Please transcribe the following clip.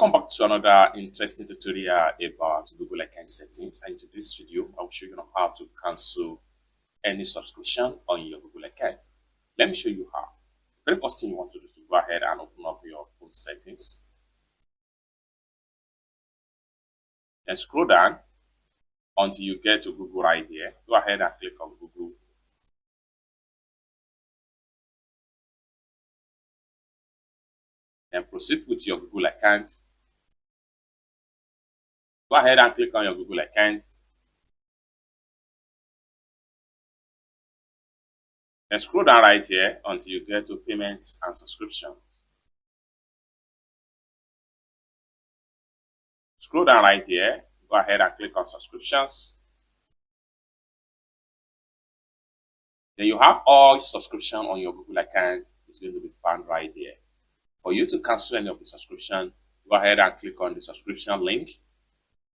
Welcome back to another interesting tutorial about Google account settings. And in this video, I will show you how to cancel any subscription on your Google account. Let me show you how. The very first thing you want to do is to go ahead and open up your phone settings. Then scroll down until you get to Google right here. Go ahead and click on Google. Then proceed with your Google account. Go ahead and click on your Google account. Then scroll down right here until you get to payments and subscriptions. Scroll down right here. Go ahead and click on subscriptions. Then you have all subscription on your Google account. It's going to be found right there. For you to cancel any of the subscription, go ahead and click on the subscription link